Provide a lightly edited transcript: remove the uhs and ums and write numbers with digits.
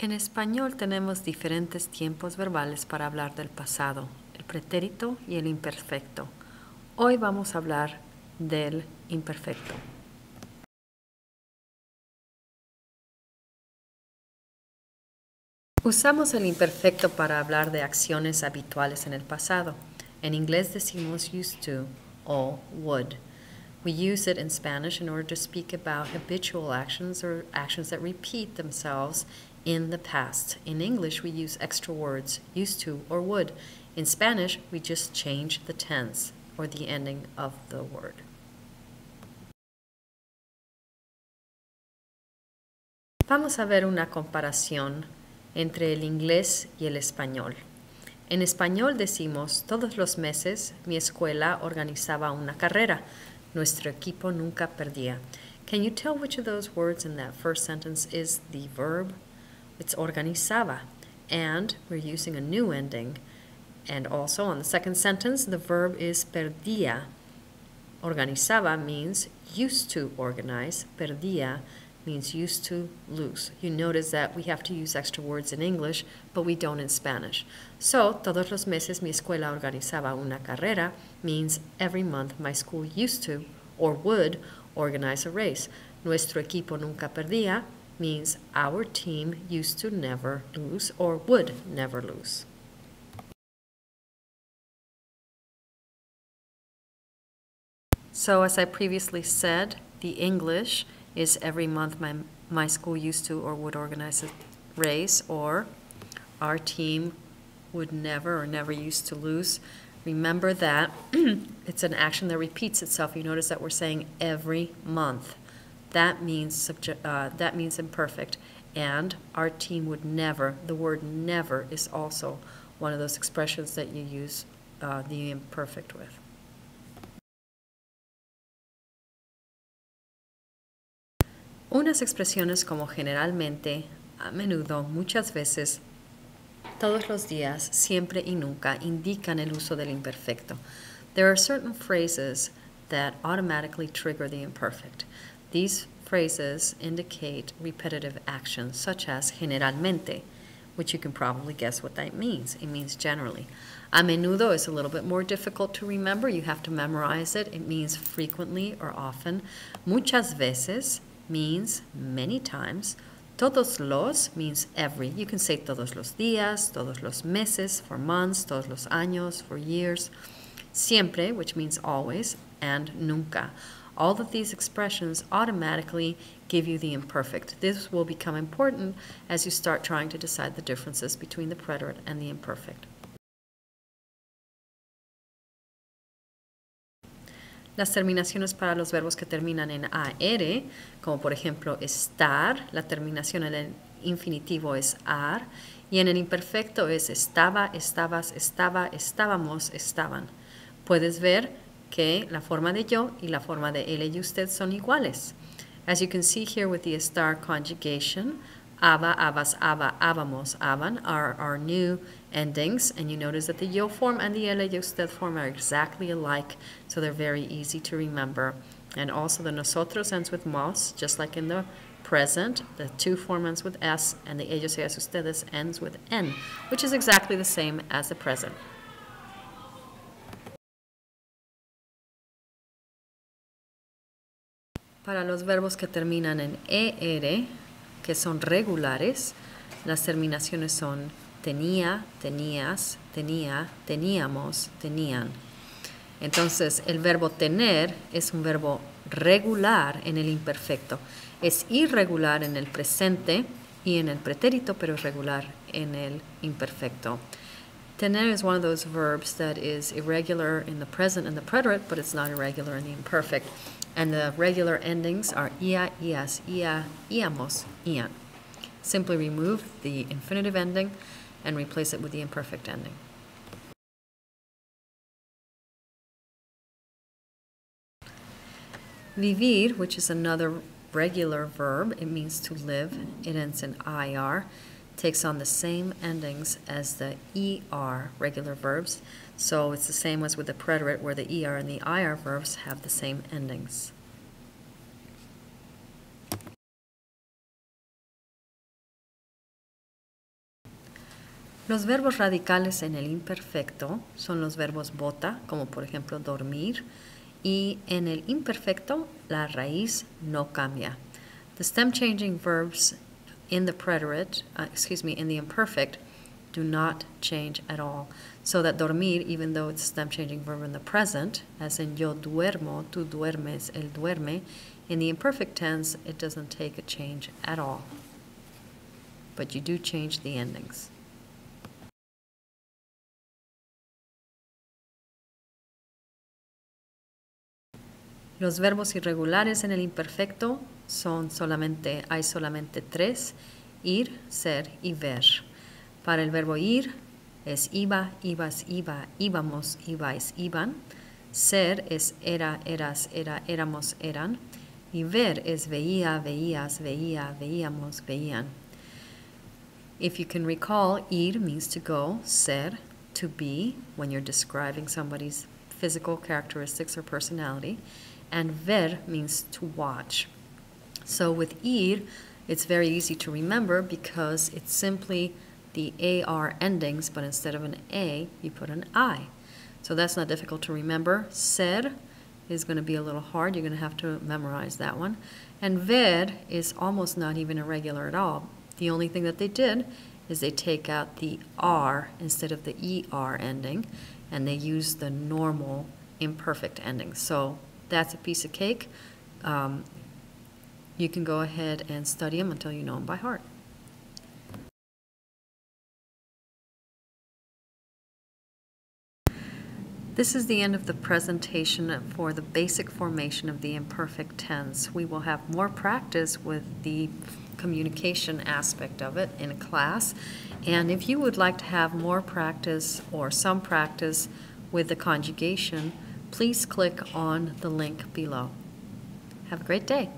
En español tenemos diferentes tiempos verbales para hablar del pasado, el pretérito y el imperfecto. Hoy vamos a hablar del imperfecto. Usamos el imperfecto para hablar de acciones habituales en el pasado. En inglés decimos used to o would. We use it in Spanish in order to speak about habitual actions or actions that repeat themselves in the past. In English, we use extra words, used to or would. In Spanish, we just change the tense or the ending of the word. Vamos a ver una comparación entre el inglés y el español. En español decimos, todos los meses mi escuela organizaba una carrera. Nuestro equipo nunca perdía. Can you tell which of those words in that first sentence is the verb? It's organizaba, and we're using a new ending. And also on the second sentence, the verb is perdía. Organizaba means used to organize. Perdía means used to lose. You notice that we have to use extra words in English, but we don't in Spanish. So, todos los meses mi escuela organizaba una carrera means every month my school used to or would organize a race. Nuestro equipo nunca perdía means our team used to never lose or would never lose. So, as I previously said, the English is every month my school used to or would organize a race, or our team would never or never used to lose. Remember that it's an action that repeats itself. You notice that we're saying every month. That means imperfect. And our team would never, the word never is also one of those expressions that you use the imperfect with. Unas expresiones como generalmente, a menudo, muchas veces, todos los días, siempre y nunca indican el uso del imperfecto. There are certain phrases that automatically trigger the imperfect. These phrases indicate repetitive actions, such as generalmente, which you can probably guess what that means. It means generally. A menudo is a little bit more difficult to remember. You have to memorize it. It means frequently or often. Muchas veces means many times. Todos los means every. You can say todos los días, todos los meses for months, todos los años for years. Siempre, which means always, and nunca. All of these expressions automatically give you the imperfect. This will become important as you start trying to decide the differences between the preterite and the imperfect. Las terminaciones para los verbos que terminan en AR, como por ejemplo estar, la terminación en el infinitivo es ar, y en el imperfecto es estaba, estabas, estaba, estábamos, estaban. Puedes ver que la forma de yo y la forma de él y usted son iguales. As you can see here with the estar conjugation, aba, abas, aba, ábamos, aban are our new endings, and you notice that the yo form and the él y usted form are exactly alike, so they're very easy to remember. And also the nosotros ends with mos, just like in the present. The to form ends with s, and the ellos y ustedes ends with n, which is exactly the same as the present. Para los verbos que terminan en ER, que son regulares, las terminaciones son tenía, tenías, tenía, teníamos, tenían. Entonces, el verbo tener es un verbo regular en el imperfecto. Es irregular en el presente y en el pretérito, pero es regular en el imperfecto. Tener is one of those verbs that is irregular in the present and the preterite, but it's not irregular in the imperfect. And the regular endings are ia, ias, ia, iamos, ian. Simply remove the infinitive ending and replace it with the imperfect ending. Vivir, which is another regular verb, it means to live. It ends in ir, takes on the same endings as the er regular verbs. So it's the same as with the preterite, where the er and the ir verbs have the same endings. Los verbos radicales en el imperfecto son los verbos bota, como por ejemplo dormir, y en el imperfecto la raíz no cambia. The stem changing verbs in the preterite, in the imperfect, do not change at all. So that dormir, even though it's a stem changing verb in the present, as in yo duermo, tú duermes, él duerme, in the imperfect tense, it doesn't take a change at all. But you do change the endings. Los verbos irregulares en el imperfecto hay solamente tres: ir, ser y ver. Para el verbo ir es iba, ibas, iba, íbamos, ibais, iban. Ser es era, eras, era, éramos, eran. Y ver es veía, veías, veía, veíamos, veían. If you can recall, ir means to go, ser, to be, when you're describing somebody's physical characteristics or personality, and ver means to watch. So with ir, it's very easy to remember because it's simply the AR endings, but instead of an A, you put an I. So that's not difficult to remember. Ser is going to be a little hard. You're going to have to memorize that one. And ver is almost not even irregular at all. The only thing that they did is they take out the R instead of the ER ending, and they use the normal imperfect ending. So that's a piece of cake. You can go ahead and study them until you know them by heart. This is the end of the presentation for the basic formation of the imperfect tense. We will have more practice with the communication aspect of it in class. And if you would like to have more practice or some practice with the conjugation, please click on the link below. Have a great day.